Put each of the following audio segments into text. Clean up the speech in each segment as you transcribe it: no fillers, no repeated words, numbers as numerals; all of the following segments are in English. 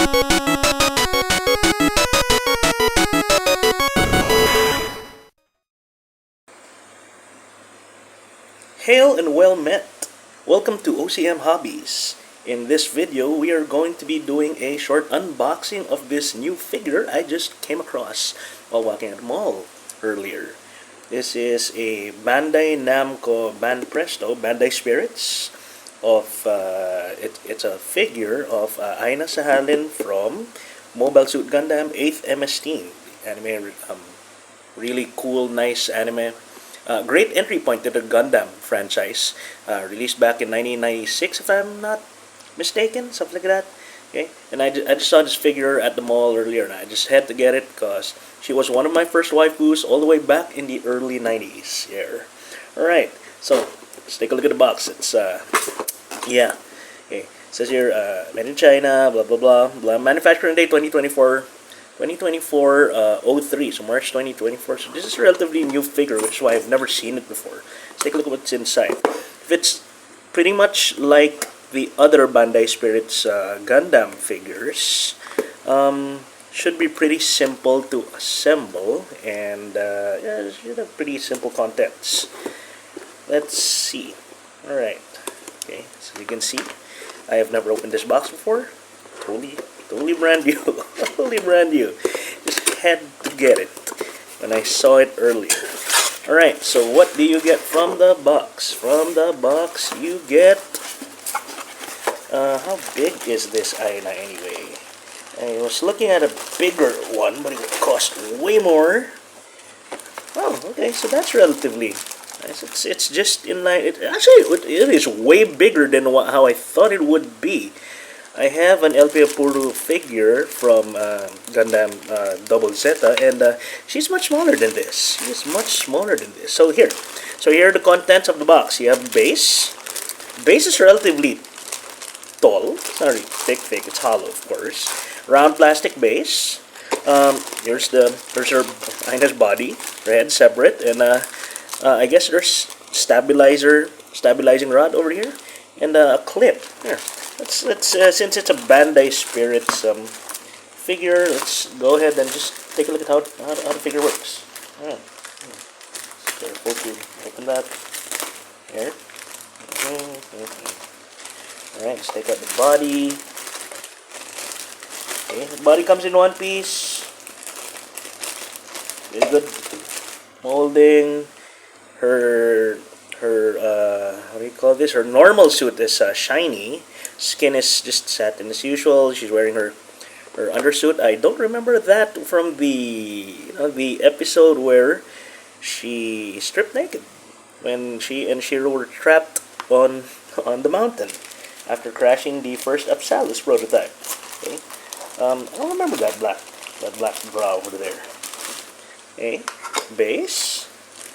Hail and well met! Welcome to OCM Hobbies. In this video, we are going to be doing a short unboxing of this new figure I just came across while walking at the mall earlier. This is a Bandai Namco Banpresto, Bandai Spirits. It's a figure of Aina Sahalin from Mobile Suit Gundam 8th MS-Team. Anime, really cool, nice anime. Great entry point to the Gundam franchise. Released back in 1996, if I'm not mistaken, something like that. Okay, and I just saw this figure at the mall earlier, and I just had to get it because she was one of my first waifus all the way back in the early 90s. Yeah. All right, so let's take a look at the box. It's yeah. Okay, it says here made in China, blah blah blah blah. Manufacturing date 2024. 03, so March 2024. So this is a relatively new figure, which is why I've never seen it before. Let's take a look at what's inside. If it's pretty much like the other Bandai Spirits Gundam figures, should be pretty simple to assemble, and yeah, it should have pretty simple contents. Let's see. Alright, okay, so you can see I have never opened this box before. Totally brand new. Totally brand new. Just had to get it when I saw it earlier. Alright, so what do you get from the box? From the box you get... how big is this Aina anyway? I was looking at a bigger one, but it would cost way more. Oh, okay, so that's relatively nice. It's just in line. It is way bigger than how I thought it would be. I have an LP Apuru figure from Gundam 08th, and she's much smaller than this. She's much smaller than this. So here are the contents of the box. You have base. Base is relatively tall. It's not really thick. It's hollow, of course. Round plastic base. Here's her Aina's body. Her head separate, and I guess there's stabilizing rod over here, and a clip here. Let's since it's a Bandai Spirits figure, let's go ahead and just take a look at how the figure works. Alright. Careful to open that. Here. Alright, let's take out the body. Okay, the body comes in one piece. Very good molding. Her how do you call this? Her normal suit is shiny. Skin is just satin as usual. She's wearing her undersuit. I don't remember that from the episode where she stripped naked when she and Shiro were trapped on the mountain after crashing the first Apsalus prototype. Okay, I don't remember that black brow over there. Okay, base.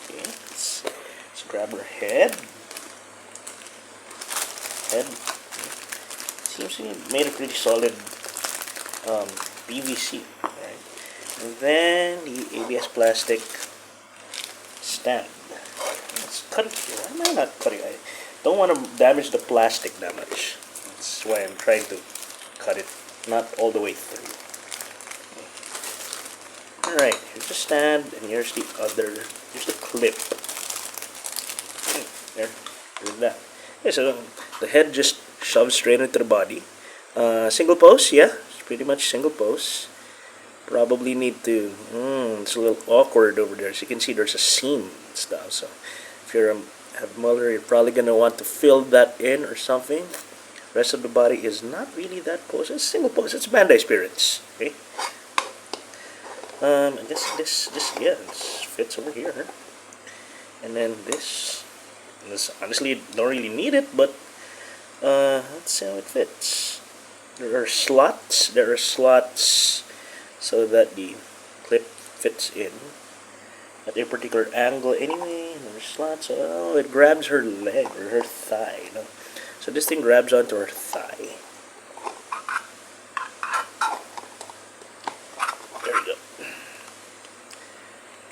Okay, let's grab her head. Seems to be made of pretty solid PVC, right? And then the ABS plastic stand. Let's cut it here. Why am I not cutting? I don't want to damage the plastic that much. That's why I'm trying to cut it not all the way through. Okay. Alright, here's the stand, and here's the clip. There's that. Okay, so the head just shoves straight into the body. Single pose, yeah, it's pretty much single pose. Probably need to. It's a little awkward over there. As you can see, there's a seam and stuff. So if you're have Muller, you're probably gonna want to fill that in or something. Rest of the body is not really that pose. It's single pose. It's Bandai Spirits. Okay. I guess this fits over here, huh? And then this honestly don't really need it, but let's see how it fits. There are slots so that the clip fits in at a particular angle anyway. And there's slots. Oh, it grabs her leg or her thigh. No? So this thing grabs onto her thigh.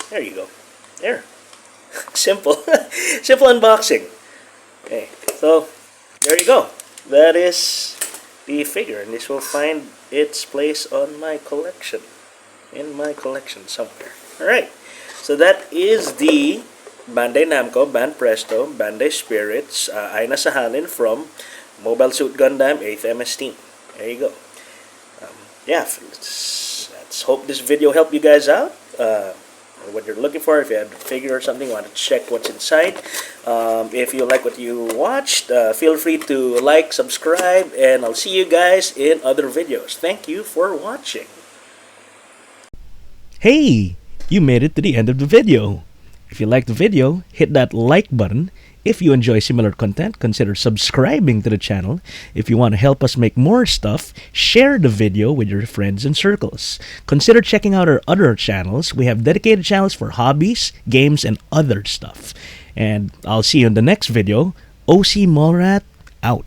There you go. There. Simple. Simple unboxing. Okay, so there you go. That is the figure, and this will find its place on my collection. In my collection somewhere. Alright, so that is the Bandai Namco, Banpresto, Bandai Spirits, Aina Sahalin from Mobile Suit Gundam 8th MS Team. There you go. Yeah, let's hope this video helped you guys out. What you're looking for, if you have a figure or something, want to check what's inside. If you like what you watched, feel free to like, subscribe, and I'll see you guys in other videos. Thank you for watching. Hey, you made it to the end of the video. If you liked the video, hit that like button. If you enjoy similar content, consider subscribing to the channel. If you want to help us make more stuff, share the video with your friends and circles. Consider checking out our other channels. We have dedicated channels for hobbies, games, and other stuff. And I'll see you in the next video. OC Mallrat out.